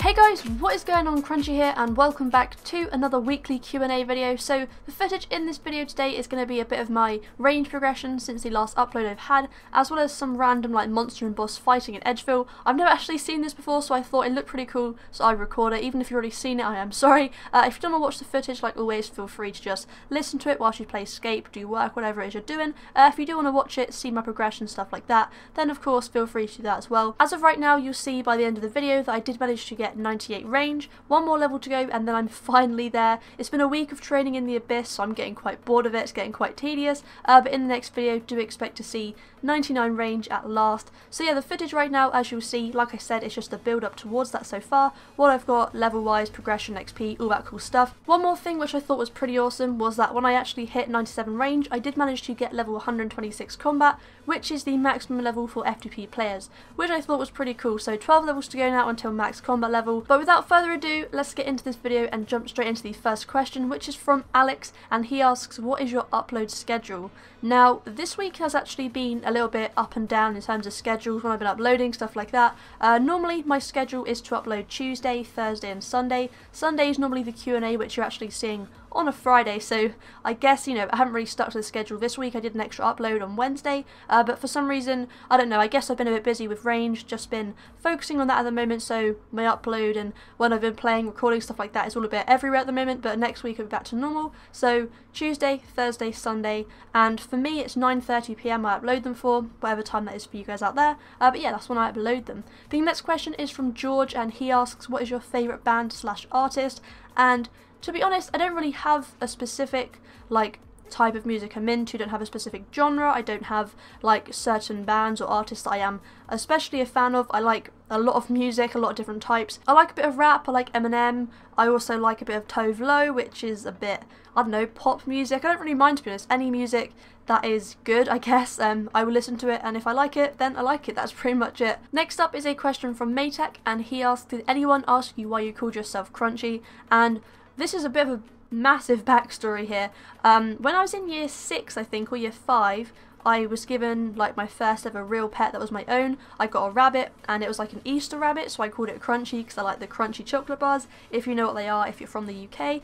Hey guys, what is going on? Crunchy here and welcome back to another weekly Q&A video. So the footage in this video today is going to be a bit of my range progression since the last upload I've had, as well as some random like monster and boss fighting in Edgeville. I've never actually seen this before, so I thought it looked pretty cool, so I record it. Even if you've already seen it, I am sorry. If you don't want to watch the footage, like always, feel free to just listen to it whilst you play Scape, do work, whatever it is you're doing. If you do want to watch it, see my progression, stuff like that, then of course feel free to do that as well. As of right now, you'll see by the end of the video that I did manage to get 98 range, one more level to go, and then I'm finally there. It's been a week of training in the Abyss, so I'm getting quite bored of it, it's getting quite tedious, but in the next video do expect to see 99 range at last. So yeah, the footage right now, as you'll see, like I said, it's just a build up towards that so far, what I've got level wise, progression, XP, all that cool stuff. One more thing which I thought was pretty awesome was that when I actually hit 97 range, I did manage to get level 126 combat, which is the maximum level for FTP players, which I thought was pretty cool. So 12 levels to go now until max combat level. But without further ado, let's get into this video and jump straight into the first question, which is from Alex, and he asks, what is your upload schedule? Now, this week has actually been a little bit up and down in terms of schedules when I've been uploading, stuff like that. Normally my schedule is to upload Tuesday, Thursday and Sunday. Sunday is normally the Q&A, which you're actually seeing on a Friday, so I guess, you know, I haven't really stuck to the schedule this week. I did an extra upload on Wednesday, but for some reason, I don't know, I guess I've been a bit busy with range, just been focusing on that at the moment, so my upload and when I've been playing, recording, stuff like that is all a bit everywhere at the moment, but next week I'll be back to normal. So Tuesday, Thursday, Sunday, and for me it's 9:30 PM I upload them for, whatever time that is for you guys out there, but yeah, that's when I upload them. The next question is from George, and he asks, what is your favourite band / artist? And to be honest, I don't really have a specific like type of music I'm into, don't have a specific genre, I don't have like certain bands or artists that I am especially a fan of. I like a lot of music, a lot of different types. I like a bit of rap, I like Eminem, I also like a bit of Tove Lo, which is a bit, I don't know, pop music. I don't really mind, to be honest, any music that is good, I guess. I will listen to it, and if I like it, then I like it. That's pretty much it. Next up is a question from Maytek, and he asked, did anyone ask you why you called yourself Crunchy? And this is a bit of a massive backstory here. When I was in year 6, I think, or year 5, I was given like my first ever real pet that was my own. I got a rabbit, and it was like an Easter rabbit, so I called it Crunchy because I like the crunchy chocolate bars, if you know what they are, if you're from the UK.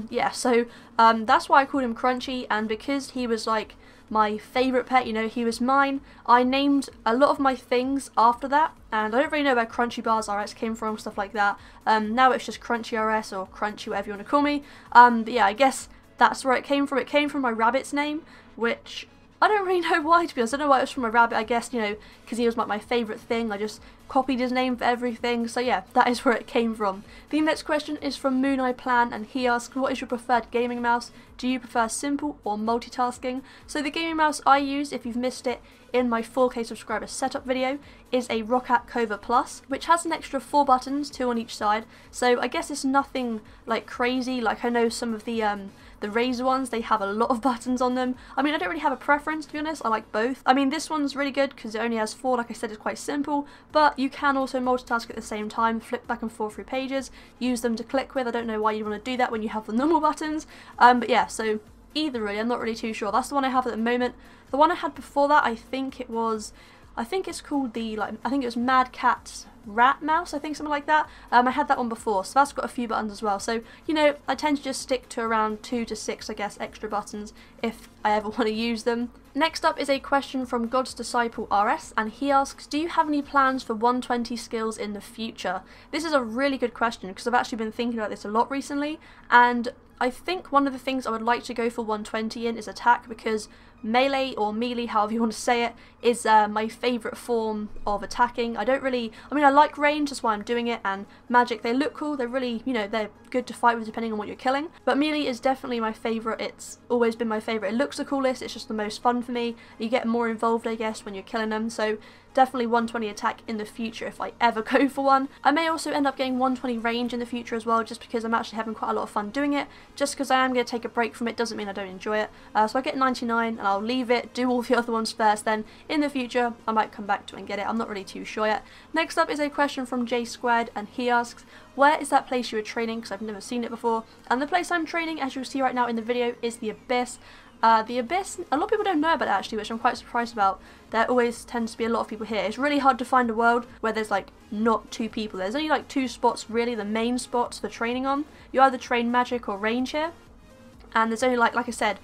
Yeah, so that's why I called him Crunchy, and because he was like my favourite pet, you know, he was mine, I named a lot of my things after that, and I don't really know where Crunchy Bars RS came from, stuff like that. Now it's just Crunchy RS or Crunchy, whatever you want to call me. But yeah, I guess that's where it came from. It came from my rabbit's name, which I don't really know why, to be honest. I don't know why it was from a rabbit. I guess, you know, because he was like my favourite thing, I just copied his name for everything. So yeah, that is where it came from. The next question is from Moon Eye Plan, and he asks, what is your preferred gaming mouse? Do you prefer simple or multitasking? So the gaming mouse I use, if you've missed it, in my 4K subscriber setup video, is a Roccat Cova Plus, which has an extra 4 buttons, 2 on each side. So I guess it's nothing like crazy. Like I know some of the Razer ones, they have a lot of buttons on them. I mean, I don't really have a preference, to be honest. I like both. I mean, this one's really good because it only has 4, like I said, it's quite simple, but you can also multitask at the same time, flip back and forth through pages, use them to click with. I don't know why you want to do that when you have the normal buttons, but yeah, so either really, I'm not really too sure. That's the one I have at the moment. The one I had before that, I think it's called the, like, I think it was Mad Cat's Rat Mouse, I think, something like that. I had that one before, so that's got a few buttons as well. So, you know, I tend to just stick to around 2 to 6, I guess, extra buttons if I ever want to use them. Next up is a question from God's Disciple RS, and he asks, do you have any plans for 120 skills in the future? This is a really good question because I've actually been thinking about this a lot recently, and I think one of the things I would like to go for 120 in is attack, because melee or melee, however you want to say it, is my favourite form of attacking. I like range, that's why I'm doing it, and magic, they look cool, they're really, you know, they're good to fight with depending on what you're killing, but melee is definitely my favourite. It's always been my favourite. It looks the coolest, it's just the most fun for me. You get more involved, I guess, when you're killing them, so definitely 120 attack in the future if I ever go for one. I may also end up getting 120 range in the future as well, just because I'm actually having quite a lot of fun doing it. Just because I am going to take a break from it doesn't mean I don't enjoy it. So I get 99 and I'll leave it, do all the other ones first, then in the future I might come back to it and get it. I'm not really too sure yet. Next up is a question from J Squared, and he asks, where is that place you were training? Because I've never seen it before. And the place I'm training, as you'll see right now in the video, is the Abyss. The Abyss, a lot of people don't know about it actually, which I'm quite surprised about. There always tends to be a lot of people here. It's really hard to find a world where there's like not 2 people. There's only like 2 spots really, the main spots for training on. You either train magic or range here, and there's only like I said,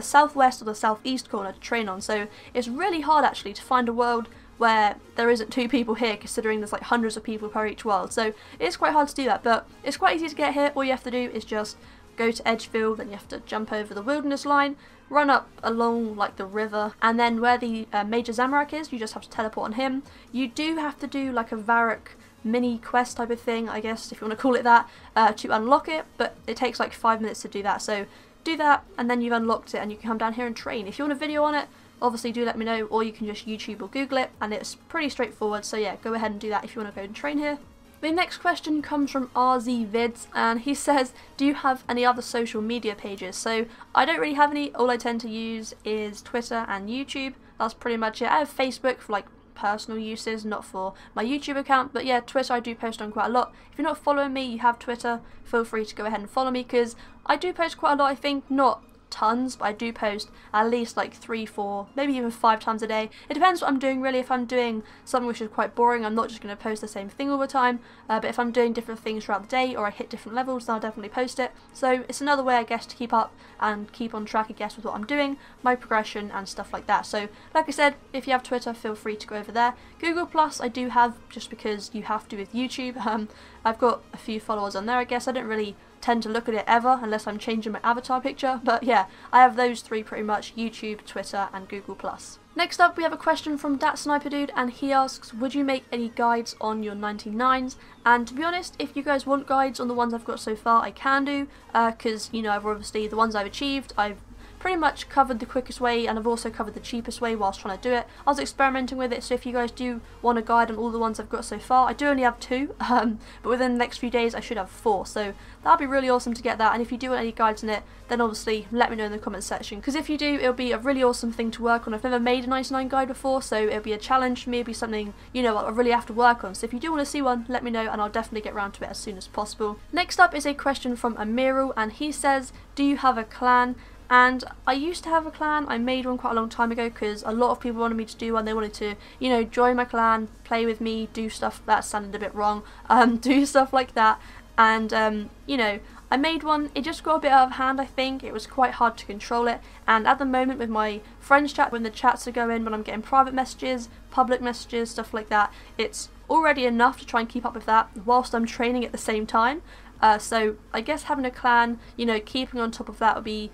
southwest or the southeast corner to train on. So it's really hard actually to find a world where there isn't 2 people here, considering there's like hundreds of people per each world. So it's quite hard to do that, but it's quite easy to get here. All you have to do is just go to Edgefield, then you have to jump over the wilderness line, run up along like the river, and then where the Major Zamorak is, you just have to teleport on him. You do have to do like a Varrock mini quest type of thing, I guess, if you want to call it that, to unlock it, but it takes like 5 minutes to do that. So do that, and then you've unlocked it, and you can come down here and train. If you want a video on it, obviously do let me know, or you can just YouTube or Google it, and it's pretty straightforward. So yeah, go ahead and do that if you want to go and train here. The next question comes from RZVids, and he says, do you have any other social media pages? So I don't really have any. All I tend to use is Twitter and YouTube. That's pretty much it. I have Facebook for like personal uses, not for my YouTube account, but yeah, Twitter I do post on quite a lot. If you're not following me, you have Twitter, feel free to go ahead and follow me, because I do post quite a lot. I think not tons, but I do post at least like 3, 4, maybe even 5 times a day. It depends what I'm doing really. If I'm doing something which is quite boring, I'm not just going to post the same thing all the time, but if I'm doing different things throughout the day or I hit different levels, then I'll definitely post it. So it's another way I guess to keep up and keep on track I guess with what I'm doing, my progression and stuff like that. So like I said, if you have Twitter, feel free to go over there. Google Plus I do have, just because you have to with YouTube. I've got a few followers on there I guess. I don't really tend to look at it ever unless I'm changing my avatar picture, but yeah, I have those 3 pretty much: YouTube, Twitter and Google Plus. Next up we have a question from Dat Sniper Dude, and he asks, would you make any guides on your 99s? And to be honest, if you guys want guides on the ones I've got so far, I can do, because you know, I've obviously, the ones I've achieved, I've pretty much covered the quickest way, and I've also covered the cheapest way whilst trying to do it. I was experimenting with it, so if you guys do want a guide on all the ones I've got so far, I do only have 2, but within the next few days I should have 4, so that'd be really awesome to get that. And if you do want any guides on it, then obviously let me know in the comments section, because if you do, it'll be a really awesome thing to work on. I've never made a 99 guide before, so it'll be a challenge for me, it'll be something, you know, I really have to work on. So if you do want to see one, let me know and I'll definitely get around to it as soon as possible. Next up is a question from Amiral, and he says, do you have a clan? And I used to have a clan. I made one quite a long time ago because a lot of people wanted me to do one. They wanted to, you know, join my clan, play with me, do stuff that sounded a bit wrong, do stuff like that. And you know, I made one. It just got a bit out of hand, I think. It was quite hard to control it, and at the moment with my friends chat, when the chats are going, when I'm getting private messages, public messages, stuff like that, it's already enough to try and keep up with that whilst I'm training at the same time. So I guess having a clan, you know, keeping on top of that would be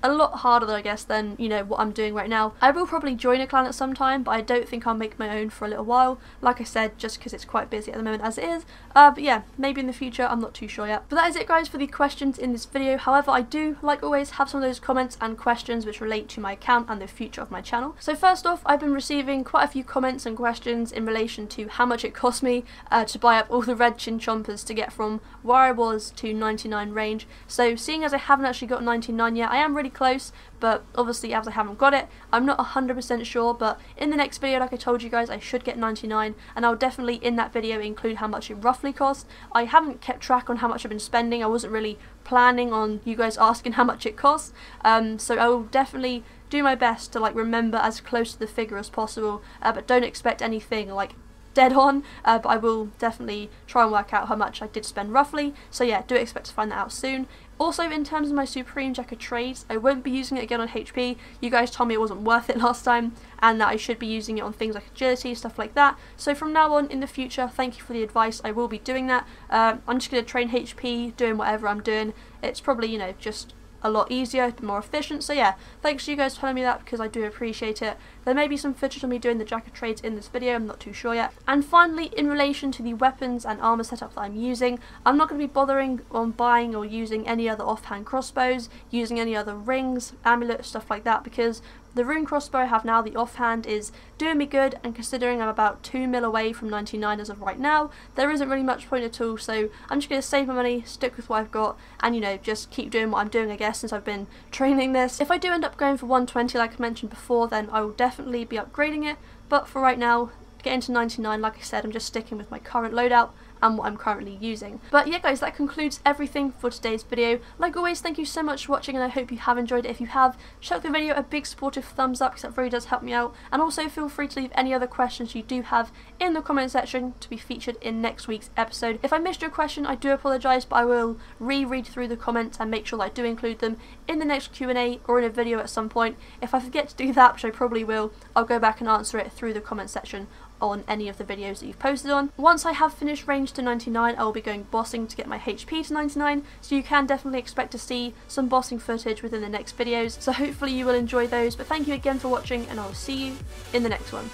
a lot harder, I guess, than, you know, what I'm doing right now. I will probably join a clan at some time, but I don't think I'll make my own for a little while, like I said, just because it's quite busy at the moment as it is. But yeah, maybe in the future, I'm not too sure yet. But that is it, guys, for the questions in this video. However, I do, like always, have some of those comments and questions which relate to my account and the future of my channel. So first off, I've been receiving quite a few comments and questions in relation to how much it cost me to buy up all the red chinchompers to get from where I was to 99 range. So seeing as I haven't actually got 99 yet, I am really close, but obviously as I haven't got it, I'm not 100% sure. But in the next video, like I told you guys, I should get 99, and I'll definitely in that video include how much it roughly cost. I haven't kept track on how much I've been spending. I wasn't really planning on you guys asking how much it costs, so I will definitely do my best to like remember as close to the figure as possible, but don't expect anything like dead on, but I will definitely try and work out how much I did spend roughly. So yeah, do expect to find that out soon. Also, in terms of my Supreme Jacket trades, I won't be using it again on HP. You guys told me it wasn't worth it last time, and that I should be using it on things like agility, stuff like that. So from now on in the future, thank you for the advice, I will be doing that. I'm just going to train HP, doing whatever I'm doing. It's probably, you know, just a lot easier, more efficient. So yeah, thanks to you guys telling me that, because I do appreciate it. There may be some footage of me doing the jacket trades in this video, I'm not too sure yet. And finally, in relation to the weapons and armor setup that I'm using, I'm not going to be bothering on buying or using any other offhand crossbows, using any other rings, amulets, stuff like that, because the rune crossbow I have now, the offhand, is doing me good, and considering I'm about 2 mil away from 99 as of right now, there isn't really much point at all. So I'm just going to save my money, stick with what I've got, and you know, just keep doing what I'm doing, I guess, since I've been training this. If I do end up going for 120 like I mentioned before, then I will definitely be upgrading it, but for right now, getting to 99, like I said, I'm just sticking with my current loadout, and what I'm currently using. But yeah guys, that concludes everything for today's video. Like always, thank you so much for watching, and I hope you have enjoyed it. If you have, chuck the video a big supportive thumbs up because that really does help me out, and also feel free to leave any other questions you do have in the comment section to be featured in next week's episode. If I missed your question, I do apologise, but I will reread through the comments and make sure that I do include them in the next Q&A or in a video at some point. If I forget to do that, which I probably will, I'll go back and answer it through the comment section on any of the videos that you've posted on. Once I have finished range to 99, I will be going bossing to get my HP to 99, so you can definitely expect to see some bossing footage within the next videos, so hopefully you will enjoy those. But thank you again for watching, and I will see you in the next one.